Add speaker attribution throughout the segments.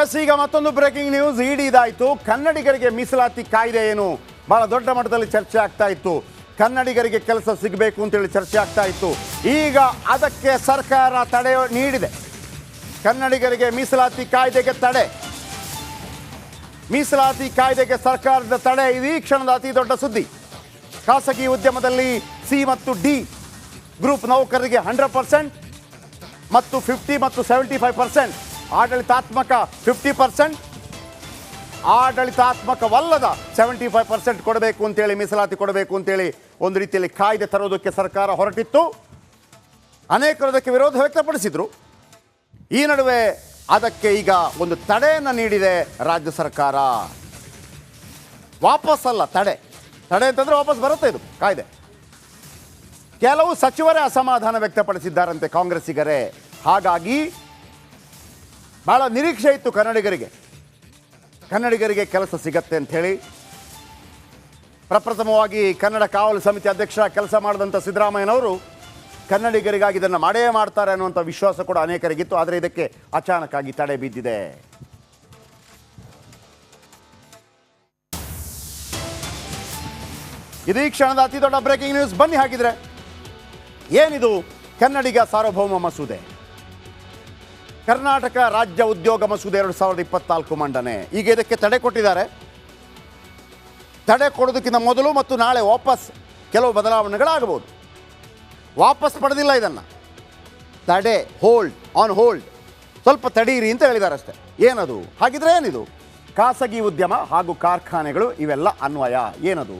Speaker 1: S, ಈಗ ಮತ್ತೊಂದು breaking news. ಇದಾಯಿತು. ಕನ್ನಡಿಗರಿಗೆ ಮೀಸಲಾತಿ ಕಾಯ್ದೆ ಏನು ಬಹಳ ದೊಡ್ಡ ಮಟ್ಟದಲ್ಲಿ ಚರ್ಚೆ ಆಗ್ತಾ ಇತ್ತು. ಕನ್ನಡಿಗರಿಗೆ ಕೆಲಸ ಸಿಗಬೇಕು ಅಂತೇಳಿ ಚರ್ಚೆ ಆಗ್ತಾ ಇತ್ತು. ಈಗ ಅದಕ್ಕೆ ಸರ್ಕಾರ ತಡೆ ನೀಡಿದೆ. ಕನ್ನಡಿಗರಿಗೆ ಮೀಸಲಾತಿ ಕಾಯ್ದೆಗೆ ತಡೆ. ಮೀಸಲಾತಿ ಕಾಯ್ದೆಗೆ ಸರ್ಕಾರದ ತಡೆ. ಇದು ಈ ಕ್ಷಣದ ಅತಿ ದೊಡ್ಡ ಸುದ್ದಿ. ಖಾಸಗಿ ಉದ್ಯಮದಲ್ಲಿ ಸಿ ಮತ್ತು ಡಿ ಗ್ರೂಪ್ ನೌಕರರಿಗೆ 100% ಮತ್ತು 50 ಮತ್ತು 75%, ಆಡಳಿತಾತ್ಮಕ 50%, ಆಡಳಿತಾತ್ಮಕವಲ್ಲದ 75% ಕೊಡಬೇಕು ಅಂತೇಳಿ, ಮೀಸಲಾತಿ ಕೊಡಬೇಕು ಅಂತೇಳಿ ಒಂದು ರೀತಿಯಲ್ಲಿ ಕಾಯ್ದೆ ತರೋದಕ್ಕೆ ಸರ್ಕಾರ ಹೊರಟಿತ್ತು. ಅನೇಕರು ಅದಕ್ಕೆ ವಿರೋಧ ವ್ಯಕ್ತಪಡಿಸಿದರು. ಈ ನಡುವೆ ಅದಕ್ಕೆ ಈಗ ಒಂದು ತಡೆಯನ್ನು ನೀಡಿದೆ ರಾಜ್ಯ ಸರ್ಕಾರ. ವಾಪಸ್ಸಲ್ಲ, ತಡೆ ಅಂತಂದರೆ ವಾಪಸ್ ಬರುತ್ತೆ ಇದು ಕಾಯ್ದೆ. ಕೆಲವು ಸಚಿವರೇ ಅಸಮಾಧಾನ ವ್ಯಕ್ತಪಡಿಸಿದ್ದಾರಂತೆ, ಕಾಂಗ್ರೆಸ್ಸಿಗರೇ. ಹಾಗಾಗಿ ಬಹಳ ನಿರೀಕ್ಷೆ ಇತ್ತು ಕನ್ನಡಿಗರಿಗೆ ಕೆಲಸ ಸಿಗತ್ತೆ ಅಂಥೇಳಿ. ಪ್ರಪ್ರಥಮವಾಗಿ ಕನ್ನಡ ಕಾವಲು ಸಮಿತಿ ಅಧ್ಯಕ್ಷ ಕೆಲಸ ಮಾಡಿದಂಥ ಸಿದ್ದರಾಮಯ್ಯನವರು ಕನ್ನಡಿಗರಿಗಾಗಿ ಇದನ್ನು ಮಾಡೇ ಮಾಡ್ತಾರೆ ಅನ್ನುವಂಥ ವಿಶ್ವಾಸ ಕೂಡ ಅನೇಕರಿಗಿತ್ತು. ಆದರೆ ಇದಕ್ಕೆ ಅಚಾನಕ್ಕಾಗಿ ತಡೆ ಬಿದ್ದಿದೆ. ಇದು ಈ ಕ್ಷಣದ ಅತಿ ದೊಡ್ಡ ಬ್ರೇಕಿಂಗ್ ನ್ಯೂಸ್. ಬನ್ನಿ ಹಾಗಿದ್ರೆ, ಏನಿದು ಕನ್ನಡಿಗ ಸಾರ್ವಭೌಮ ಮಸೂದೆ? ಕರ್ನಾಟಕ ರಾಜ್ಯ ಉದ್ಯೋಗ ಮಸೂದೆ 2024 ಮಂಡನೆ. ಈಗ ಇದಕ್ಕೆ ತಡೆ ಕೊಟ್ಟಿದ್ದಾರೆ. ತಡೆ ಕೊಡೋದಕ್ಕಿಂತ ಮೊದಲು ಮತ್ತು ನಾಳೆ ವಾಪಸ್ ಕೆಲವು ಬದಲಾವಣೆಗಳಾಗಬಹುದು. ವಾಪಸ್ ಪಡೆದಿಲ್ಲ ಇದನ್ನು. ತಡೆ, ಆನ್ ಹೋಲ್ಡ್, ಸ್ವಲ್ಪ ತಡೀರಿ ಅಂತ ಹೇಳಿದ್ದಾರೆ ಅಷ್ಟೇ. ಏನದು? ಹಾಗಿದ್ರೆ ಏನಿದು? ಖಾಸಗಿ ಉದ್ಯಮ ಹಾಗೂ ಕಾರ್ಖಾನೆಗಳು ಇವೆಲ್ಲ ಅನ್ವಯ. ಏನದು?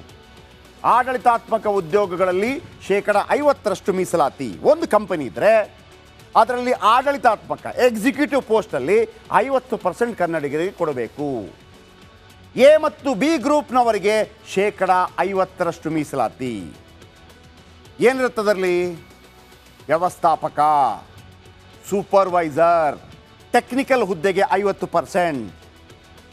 Speaker 1: ಆಡಳಿತಾತ್ಮಕ ಉದ್ಯೋಗಗಳಲ್ಲಿ 50% ಮೀಸಲಾತಿ. ಒಂದು ಕಂಪನಿ ಇದ್ದರೆ ಅದರಲ್ಲಿ ಆಡಳಿತಾತ್ಮಕ ಎಕ್ಸಿಕ್ಯೂಟಿವ್ ಪೋಸ್ಟಲ್ಲಿ 50% ಕನ್ನಡಿಗರಿಗೆ ಕೊಡಬೇಕು. ಎ ಮತ್ತು ಬಿ ಗ್ರೂಪ್ನವರಿಗೆ 50% ಮೀಸಲಾತಿ. ಏನಿರುತ್ತದರಲ್ಲಿ? ವ್ಯವಸ್ಥಾಪಕ, ಸೂಪರ್ವೈಸರ್, ಟೆಕ್ನಿಕಲ್ ಹುದ್ದೆಗೆ 50%.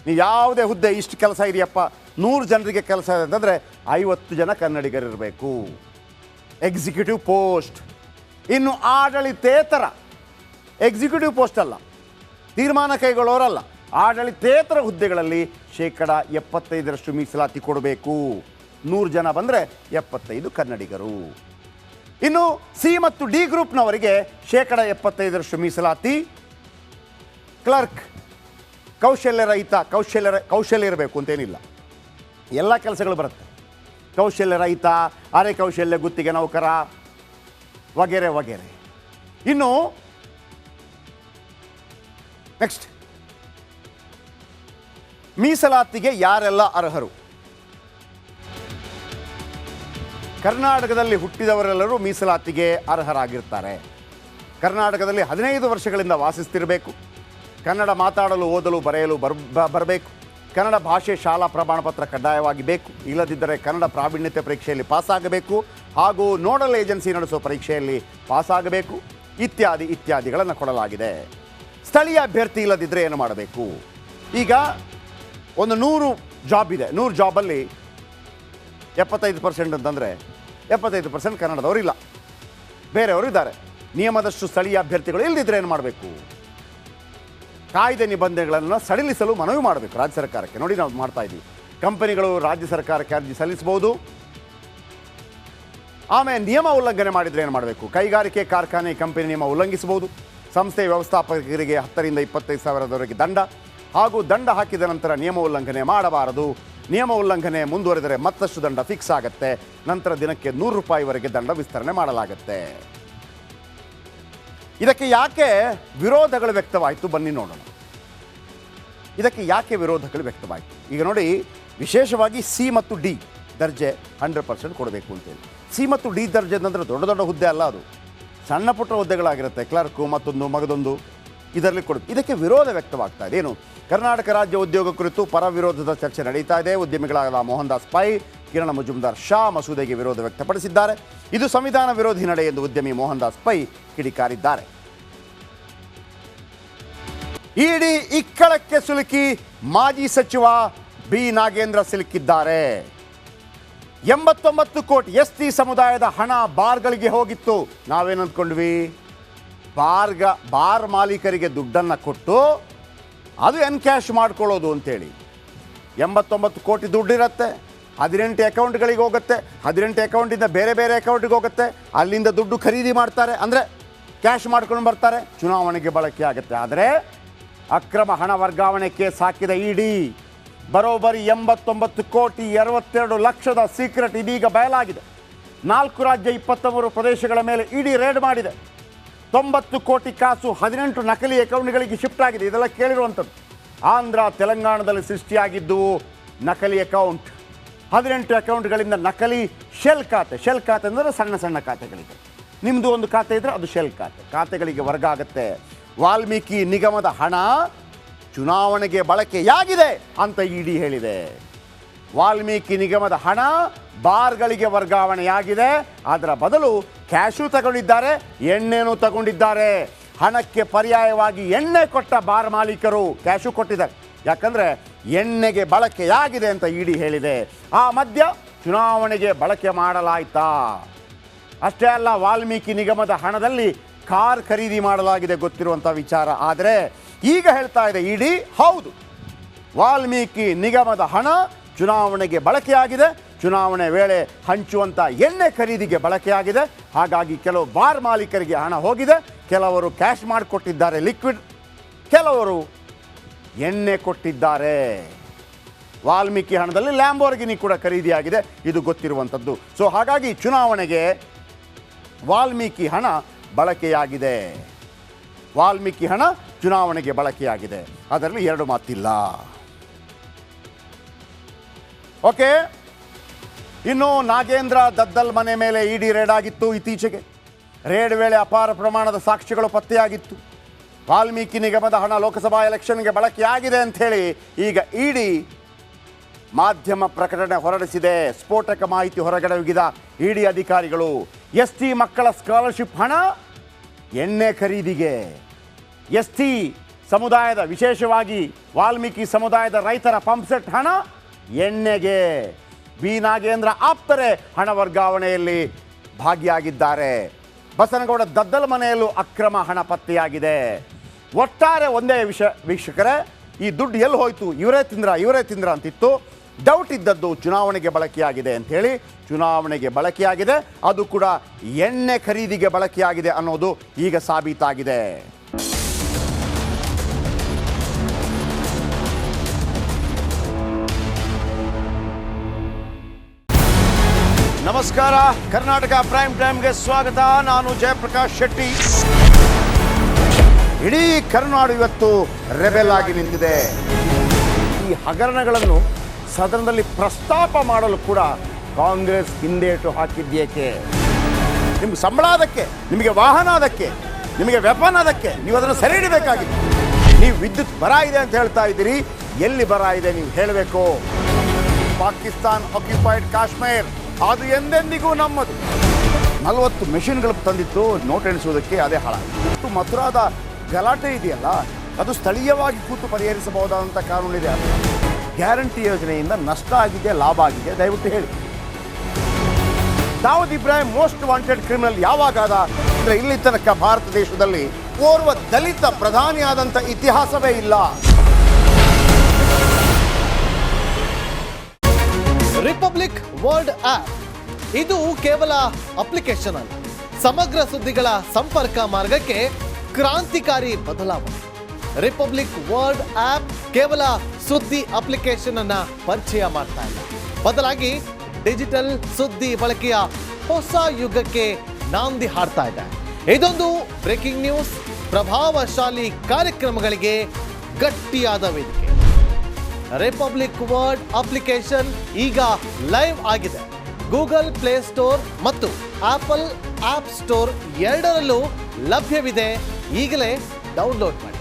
Speaker 1: ನೀವು ಯಾವುದೇ ಹುದ್ದೆ ಇಷ್ಟು ಕೆಲಸ ಇದೆಯಪ್ಪ, 100 ಜನರಿಗೆ ಕೆಲಸ ಇದೆ ಅಂತಂದರೆ 50 ಜನ ಕನ್ನಡಿಗರಿರಬೇಕು. Executive post. ಇನ್ನು ಆಡಳಿತೇತರ, ಎಕ್ಸಿಕ್ಯೂಟಿವ್ ಪೋಸ್ಟ್ ಅಲ್ಲ, ತೀರ್ಮಾನ ಕೈಗೊಳ್ಳೋರಲ್ಲ, ಆಡಳಿತೇತರ ಹುದ್ದೆಗಳಲ್ಲಿ 75% ಮೀಸಲಾತಿ ಕೊಡಬೇಕು. 100 ಜನ ಬಂದರೆ 75 ಕನ್ನಡಿಗರು. ಇನ್ನು ಸಿ ಮತ್ತು ಡಿ ಗ್ರೂಪ್ನವರಿಗೆ 75% ಮೀಸಲಾತಿ. ಕ್ಲರ್ಕ್, ಕೌಶಲ್ಯರಹಿತ, ಕೌಶಲ್ಯ ಇರಬೇಕು ಅಂತೇನಿಲ್ಲ, ಎಲ್ಲ ಕೆಲಸಗಳು ಬರುತ್ತೆ. ಕೌಶಲ್ಯರಹಿತ, ಅರೆ ಕೌಶಲ್ಯ ಗುತ್ತಿಗೆ ನೌಕರ ವಗೇರೆ ವಗೇರೆ. ಇನ್ನು ನೆಕ್ಸ್ಟ್, ಮೀಸಲಾತಿಗೆ ಯಾರೆಲ್ಲ ಅರ್ಹರು? ಕರ್ನಾಟಕದಲ್ಲಿ ಹುಟ್ಟಿದವರೆಲ್ಲರೂ ಮೀಸಲಾತಿಗೆ ಅರ್ಹರಾಗಿರ್ತಾರೆ. ಕರ್ನಾಟಕದಲ್ಲಿ 15 ವರ್ಷಗಳಿಂದ ವಾಸಿಸ್ತಿರಬೇಕು. ಕನ್ನಡ ಮಾತಾಡಲು, ಓದಲು, ಬರೆಯಲು ಬರಬೇಕು. ಕನ್ನಡ ಭಾಷೆ ಶಾಲಾ ಪ್ರಮಾಣಪತ್ರ ಕಡ್ಡಾಯವಾಗಿ ಬೇಕು. ಇಲ್ಲದಿದ್ದರೆ ಕನ್ನಡ ಪ್ರಾವೀಣ್ಯತೆ ಪರೀಕ್ಷೆಯಲ್ಲಿ ಪಾಸಾಗಬೇಕು. ಹಾಗೂ ನೋಡಲ್ ಏಜೆನ್ಸಿ ನಡೆಸುವ ಪರೀಕ್ಷೆಯಲ್ಲಿ ಪಾಸಾಗಬೇಕು. ಇತ್ಯಾದಿಗಳನ್ನು ಕೊಡಲಾಗಿದೆ. ಸ್ಥಳೀಯ ಅಭ್ಯರ್ಥಿ ಇಲ್ಲದಿದ್ದರೆ ಏನು ಮಾಡಬೇಕು? ಈಗ ಒಂದು 100 ಜಾಬ್ ಇದೆ. 100 ಜಾಬಲ್ಲಿ 75% ಅಂತಂದರೆ 75% ಕನ್ನಡದವರಿಲ್ಲ, ಬೇರೆಯವರು ಇದ್ದಾರೆ. ನಿಯಮದಷ್ಟು ಸ್ಥಳೀಯ ಅಭ್ಯರ್ಥಿಗಳು ಇಲ್ಲದಿದ್ದರೆ ಏನು ಮಾಡಬೇಕು? ಕಾಯ್ದೆ ನಿಬಂಧನೆಗಳನ್ನು ಸಡಿಲಿಸಲು ಮನವಿ ಮಾಡಬೇಕು ರಾಜ್ಯ ಸರ್ಕಾರಕ್ಕೆ. ನೋಡಿ, ನಾವು ಮಾಡ್ತಾ ಇದ್ದೀವಿ. ಕಂಪನಿಗಳು ರಾಜ್ಯ ಸರ್ಕಾರಕ್ಕೆ ಅರ್ಜಿ ಸಲ್ಲಿಸಬಹುದು. ಆಮೇಲೆ ನಿಯಮ ಉಲ್ಲಂಘನೆ ಮಾಡಿದರೆ ಏನು ಮಾಡಬೇಕು? ಕೈಗಾರಿಕೆ, ಕಾರ್ಖಾನೆ, ಕಂಪನಿ ನಿಯಮ ಉಲ್ಲಂಘಿಸಬಹುದು. ಸಂಸ್ಥೆ ವ್ಯವಸ್ಥಾಪಕರಿಗೆ 10,000 ರಿಂದ 25,000 ದಂಡ. ಹಾಗೂ ದಂಡ ಹಾಕಿದ ನಂತರ ನಿಯಮ ಉಲ್ಲಂಘನೆ ಮಾಡಬಾರದು. ನಿಯಮ ಉಲ್ಲಂಘನೆ ಮುಂದುವರೆದರೆ ಮತ್ತಷ್ಟು ದಂಡ ಫಿಕ್ಸ್ ಆಗುತ್ತೆ. ನಂತರ ದಿನಕ್ಕೆ ₹100ವರೆಗೆ ದಂಡ ವಿಸ್ತರಣೆ ಮಾಡಲಾಗುತ್ತೆ. ಇದಕ್ಕೆ ಯಾಕೆ ವಿರೋಧಗಳು ವ್ಯಕ್ತವಾಯಿತು? ಬನ್ನಿ ನೋಡೋಣ. ಇದಕ್ಕೆ ಯಾಕೆ ವಿರೋಧಗಳು ವ್ಯಕ್ತವಾಯಿತು? ಈಗ ನೋಡಿ, ವಿಶೇಷವಾಗಿ ಸಿ ಮತ್ತು ಡಿ ದರ್ಜೆ 100% ಕೊಡಬೇಕು ಅಂತೇಳಿ. ಸಿ ಮತ್ತು ಡಿ ದರ್ಜೆ ಅಂದರೆ ದೊಡ್ಡ ದೊಡ್ಡ ಹುದ್ದೆ ಅಲ್ಲ, ಅದು ಸಣ್ಣ ಪುಟ್ಟ ಹುದ್ದೆಗಳಾಗಿರುತ್ತೆ. ಕ್ಲರ್ಕು, ಮತ್ತೊಂದು ಮಗದೊಂದು, ಇದರಲ್ಲಿ ಕೊಡಬೇಕು. ಇದಕ್ಕೆ ವಿರೋಧ ವ್ಯಕ್ತವಾಗ್ತಾ ಇದೆ. ಏನು? ಕರ್ನಾಟಕ ರಾಜ್ಯ ಉದ್ಯೋಗ ಕುರಿತು ಪರ ವಿರೋಧದ ಚರ್ಚೆ ನಡೀತಾ ಇದೆ. ಉದ್ಯಮಿಗಳಾದ ಮೋಹನ್ ದಾಸ್ ಪೈ, ಕಿರಣ ಮಜುಮ್ದಾರ್ ಶಾ ಮಸೂದೆಗೆ ವಿರೋಧ ವ್ಯಕ್ತಪಡಿಸಿದ್ದಾರೆ. ಇದು ಸಂವಿಧಾನ ವಿರೋಧಿ ನಡೆ ಎಂದು ಉದ್ಯಮಿ ಮೋಹನ್ ದಾಸ್ ಪೈ ಕಿಡಿಕಾರಿದ್ದಾರೆ. ಇಡಿ ಇಕ್ಕಳಕ್ಕೆ ಸಿಲುಕಿ ಮಾಜಿ ಸಚಿವ ಬಿ ನಾಗೇಂದ್ರ ಸಿಲುಕಿದ್ದಾರೆ. 89 ಕೋಟಿ ಎಸ್ಟಿ ಸಮುದಾಯದ ಹಣ ಬಾರ್ಗಳಿಗೆ ಹೋಗಿತ್ತು. ನಾವೇನು ಅಂದ್ಕೊಂಡ್ವಿ? ಬಾರ್ ಮಾಲೀಕರಿಗೆ ದುಡ್ಡನ್ನು ಕೊಟ್ಟು ಅದು ಎನ್ಕ್ಯಾಶ್ ಮಾಡ್ಕೊಳ್ಳೋದು ಅಂತೇಳಿ. 89 ಕೋಟಿ ದುಡ್ಡಿರುತ್ತೆ, 18 ಅಕೌಂಟ್ಗಳಿಗೆ ಹೋಗುತ್ತೆ, 18 ಅಕೌಂಟಿಂದ ಬೇರೆ ಬೇರೆ ಅಕೌಂಟಿಗೆ ಹೋಗುತ್ತೆ, ಅಲ್ಲಿಂದ ದುಡ್ಡು ಖರೀದಿ ಮಾಡ್ತಾರೆ, ಅಂದರೆ ಕ್ಯಾಶ್ ಮಾಡ್ಕೊಂಡು ಬರ್ತಾರೆ, ಚುನಾವಣೆಗೆ ಬಳಕೆ ಆಗುತ್ತೆ. ಆದರೆ ಅಕ್ರಮ ಹಣ ವರ್ಗಾವಣೆ ಕೇಸ್ ಹಾಕಿದ ಇಡಿ ಬರೋಬ್ಬರಿ 89 ಕೋಟಿ 62 ಲಕ್ಷದ ಸೀಕ್ರೆಟ್ ಇದೀಗ ಬಯಲಾಗಿದೆ. 4 ರಾಜ್ಯ 23 ಪ್ರದೇಶಗಳ ಮೇಲೆ ಇಡಿ ರೇಡ್ ಮಾಡಿದೆ. 90 ಕೋಟಿ ಕಾಸು 18 ನಕಲಿ ಅಕೌಂಟ್ಗಳಿಗೆ ಶಿಫ್ಟ್ ಆಗಿದೆ. ಇದೆಲ್ಲ ಕೇಳಿರುವಂಥದ್ದು. ಆಂಧ್ರ ತೆಲಂಗಾಣದಲ್ಲಿ ಸೃಷ್ಟಿಯಾಗಿದ್ದು ನಕಲಿ ಅಕೌಂಟ್. 18 ಅಕೌಂಟ್ಗಳಿಂದ ನಕಲಿ ಶೆಲ್ ಖಾತೆ ಅಂದರೆ ಸಣ್ಣ ಸಣ್ಣ ಖಾತೆಗಳಿಗೆ. ನಿಮ್ಮದು ಒಂದು ಖಾತೆ ಇದ್ದರೆ ಅದು ಶೆಲ್ ಖಾತೆಗಳಿಗೆ ವರ್ಗ ಆಗುತ್ತೆ. ವಾಲ್ಮೀಕಿ ನಿಗಮದ ಹಣ ಚುನಾವಣೆಗೆ ಬಳಕೆಯಾಗಿದೆ ಅಂತ ಇಡಿ ಹೇಳಿದೆ. ವಾಲ್ಮೀಕಿ ನಿಗಮದ ಹಣ ಬಾರ್ಗಳಿಗೆ ವರ್ಗಾವಣೆಯಾಗಿದೆ. ಅದರ ಬದಲು ಕ್ಯಾಶು ತಗೊಂಡಿದ್ದಾರೆ, ಎಣ್ಣೆನೂ ತಗೊಂಡಿದ್ದಾರೆ. ಹಣಕ್ಕೆ ಪರ್ಯಾಯವಾಗಿ ಎಣ್ಣೆ ಕೊಟ್ಟ ಬಾರ್ ಮಾಲೀಕರು ಕ್ಯಾಶು ಕೊಟ್ಟಿದ್ದಾರೆ. ಯಾಕಂದರೆ ಎಣ್ಣೆಗೆ ಬಳಕೆಯಾಗಿದೆ ಅಂತ ಇಡಿ ಹೇಳಿದೆ. ಆ ಮದ್ಯ ಚುನಾವಣೆಗೆ ಬಳಕೆ ಮಾಡಲಾಯ್ತಾ? ಅಷ್ಟೇ ಅಲ್ಲ, ವಾಲ್ಮೀಕಿ ನಿಗಮದ ಹಣದಲ್ಲಿ ಕಾರ್ ಖರೀದಿ ಮಾಡಲಾಗಿದೆ, ಗೊತ್ತಿರುವಂಥ ವಿಚಾರ. ಆದರೆ ಈಗ ಹೇಳ್ತಾ ಇದೆ ಇಡಿ, ಹೌದು, ವಾಲ್ಮೀಕಿ ನಿಗಮದ ಹಣ ಚುನಾವಣೆಗೆ ಬಳಕೆಯಾಗಿದೆ, ಚುನಾವಣೆ ವೇಳೆ ಹಂಚುವಂಥ ಎಣ್ಣೆ ಖರೀದಿಗೆ ಬಳಕೆಯಾಗಿದೆ. ಹಾಗಾಗಿ ಕೆಲವು ಬಾರ್ ಮಾಲೀಕರಿಗೆ ಹಣ ಹೋಗಿದೆ, ಕೆಲವರು ಕ್ಯಾಶ್ ಮಾಡಿಕೊಟ್ಟಿದ್ದಾರೆ ಲಿಕ್ವಿಡ್, ಕೆಲವರು ಎಣ್ಣೆ ಕೊಟ್ಟಿದ್ದಾರೆ. ವಾಲ್ಮೀಕಿ ಹಣದಲ್ಲಿ ಲ್ಯಾಂಬೋರ್ಗಿನಿ ಕೂಡ ಖರೀದಿಯಾಗಿದೆ, ಇದು ಗೊತ್ತಿರುವಂಥದ್ದು. ಸೊ ಹಾಗಾಗಿ ಚುನಾವಣೆಗೆ ವಾಲ್ಮೀಕಿ ಹಣ ಬಳಕೆಯಾಗಿದೆ. ವಾಲ್ಮೀಕಿ ಹಣ ಚುನಾವಣೆಗೆ ಬಳಕೆಯಾಗಿದೆ, ಅದರಲ್ಲಿ ಎರಡು ಮಾತಿಲ್ಲ. ಓಕೆ, ಇನ್ನು ನಾಗೇಂದ್ರ ದದ್ದಲ್ ಮನೆ ಮೇಲೆ ಇಡಿ ರೇಡ್ ಆಗಿತ್ತು. ಇತ್ತೀಚೆಗೆ ರೇಡ್ ವೇಳೆ ಅಪಾರ ಪ್ರಮಾಣದ ಸಾಕ್ಷ್ಯಗಳು ಪತ್ತೆಯಾಗಿತ್ತು. ವಾಲ್ಮೀಕಿ ನಿಗಮದ ಹಣ ಲೋಕಸಭಾ ಎಲೆಕ್ಷನ್ಗೆ ಬಳಕೆಯಾಗಿದೆ ಅಂಥೇಳಿ ಈಗ ಇಡಿ ಮಾಧ್ಯಮ ಪ್ರಕಟಣೆ ಹೊರಡಿಸಿದೆ. ಸ್ಫೋಟಕ ಮಾಹಿತಿ ಹೊರಗಡವಿದ ಇಡಿ ಅಧಿಕಾರಿಗಳು ST ಮಕ್ಕಳ ಸ್ಕಾಲರ್ಶಿಪ್ ಹಣ ಎಣ್ಣೆ ಖರೀದಿಗೆ, ST ಸಮುದಾಯದ, ವಿಶೇಷವಾಗಿ ವಾಲ್ಮೀಕಿ ಸಮುದಾಯದ ರೈತರ ಪಂಪ್ಸೆಟ್ ಹಣ ಎಣ್ಣೆಗೆ, ಬಿ ನಾಗೇಂದ್ರ ಆಪ್ತರೆ ಹಣ ವರ್ಗಾವಣೆಯಲ್ಲಿ ಭಾಗಿಯಾಗಿದ್ದಾರೆ. ಬಸನಗೌಡ ದದ್ದಲ್ ಮನೆಯಲ್ಲೂ ಅಕ್ರಮ ಹಣ ಪತ್ತೆಯಾಗಿದೆ. ಒಟ್ಟಾರೆ ಒಂದೇ ವೀಕ್ಷಕರೇ, ಈ ದುಡ್ಡು ಎಲ್ಲಿ ಹೋಯ್ತು, ಇವರೇ ತಿಂದ್ರ ಅಂತಿತ್ತು. ಡೌಟ್ ಇದ್ದದ್ದು ಚುನಾವಣೆಗೆ ಬಳಕೆಯಾಗಿದೆ ಅಂಥೇಳಿ. ಚುನಾವಣೆಗೆ ಬಳಕೆಯಾಗಿದೆ, ಅದು ಕೂಡ ಎಣ್ಣೆ ಖರೀದಿಗೆ ಬಳಕೆಯಾಗಿದೆ ಅನ್ನೋದು ಈಗ ಸಾಬೀತಾಗಿದೆ. ನಮಸ್ಕಾರ, ಕರ್ನಾಟಕ ಪ್ರೈಮ್ ಟೈಮ್ಗೆ ಸ್ವಾಗತ. ನಾನು ಜಯಪ್ರಕಾಶ್ ಶೆಟ್ಟಿ. ಇಡೀ ಕರ್ನಾಡು ಇವತ್ತು ರೆಬೆಲ್ ಆಗಿ ನಿಂತಿದೆ. ಈ ಹಗರಣಗಳನ್ನು ಸದನದಲ್ಲಿ ಪ್ರಸ್ತಾಪ ಮಾಡಲು ಕೂಡ ಕಾಂಗ್ರೆಸ್ ಹಿಂದೇಟು ಹಾಕಿದ್ದೇಕೆ? ನಿಮ್ಗೆ ಸಂಬಳ ಅದಕ್ಕೆ, ನಿಮಗೆ ವಾಹನ ಅದಕ್ಕೆ, ನಿಮಗೆ ವೆಪನ್ ಅದಕ್ಕೆ, ನೀವು ಅದನ್ನು ಸೆರೆ ಹಿಡಿಬೇಕಾಗಿದೆ. ನೀವು ವಿದ್ಯುತ್ ಬರ ಇದೆ ಅಂತ ಹೇಳ್ತಾ ಇದ್ದೀರಿ, ಎಲ್ಲಿ ಬರ ಇದೆ ನೀವು ಹೇಳಬೇಕು. ಪಾಕಿಸ್ತಾನ್ ಆಕ್ಯುಪೈಡ್ ಕಾಶ್ಮೀರ್ ಅದು ಎಂದೆಂದಿಗೂ ನಮ್ಮದು. 40 ಮೆಷಿನ್ಗಳು ತಂದಿತ್ತು ನೋಟ್ ಎಣಿಸುವುದಕ್ಕೆ, ಅದೇ ಹಾಳಾಯಿತು. ಮಥುರಾದ ಗಲಾಟೆ ಇದೆಯಲ್ಲ, ಅದು ಸ್ಥಳೀಯವಾಗಿ ಕೂತು ಪರಿಹರಿಸಬಹುದಾದಂಥ ಕಾನೂನಿದೆ. ಗ್ಯಾರಂಟಿ ಯೋಜನೆಯಿಂದ ನಷ್ಟ ಆಗಿದೆ, ಲಾಭ ಆಗಿದೆ, ದಯವಿಟ್ಟು ಹೇಳಿ. Dawood Ibrahim most wanted criminal ಯಾವಾಗಾದ ಅಂದರೆ ಇಲ್ಲಿ ತನಕ ಭಾರತ ದೇಶದಲ್ಲಿ ಓರ್ವ ದಲಿತ ಪ್ರಧಾನಿಯಾದಂಥ ಇತಿಹಾಸವೇ ಇಲ್ಲ.
Speaker 2: ರಿಪಬ್ಲಿಕ್ ವರ್ಲ್ಡ್ ಆಪ್ ಇದು ಕೇವಲ ಅಪ್ಲಿಕೇಶನ್ ಅಲ್ಲ, ಸಮಗ್ರ ಸುದ್ದಿಗಳ ಸಂಪರ್ಕ ಮಾರ್ಗಕ್ಕೆ ಕ್ರಾಂತಿಕಾರಿ ಬದಲಾವಣೆ. ರಿಪಬ್ಲಿಕ್ ವರ್ಲ್ಡ್ ಆಪ್ ಕೇವಲ ಸುದ್ದಿ ಅಪ್ಲಿಕೇಶನ್ ಅನ್ನ ಪರಿಚಯ ಮಾಡ್ತಾ ಇಲ್ಲ, ಬದಲಾಗಿ ಡಿಜಿಟಲ್ ಸುದ್ದಿ ಬಳಕೆಯ ಹೊಸ ಯುಗಕ್ಕೆ ನಾಂದಿ ಹಾಡ್ತಾ ಇದೆ. ಇದೊಂದು ಬ್ರೇಕಿಂಗ್ ನ್ಯೂಸ್, ಪ್ರಭಾವಶಾಲಿ ಕಾರ್ಯಕ್ರಮಗಳಿಗೆ ಗಟ್ಟಿಯಾದ ವೇದಿಕೆ. ರಿಪಬ್ಲಿಕ್ ವರ್ಲ್ಡ್ ಅಪ್ಲಿಕೇಶನ್ ಈಗ ಲೈವ್ ಆಗಿದೆ. ಗೂಗಲ್ ಪ್ಲೇ ಸ್ಟೋರ್ ಮತ್ತು ಆಪಲ್ ಆಪ್ ಸ್ಟೋರ್ ಎರಡರಲ್ಲೂ ಲಭ್ಯವಿದೆ. ಈಗಲೇ ಡೌನ್ಲೋಡ್ ಮಾಡಿ.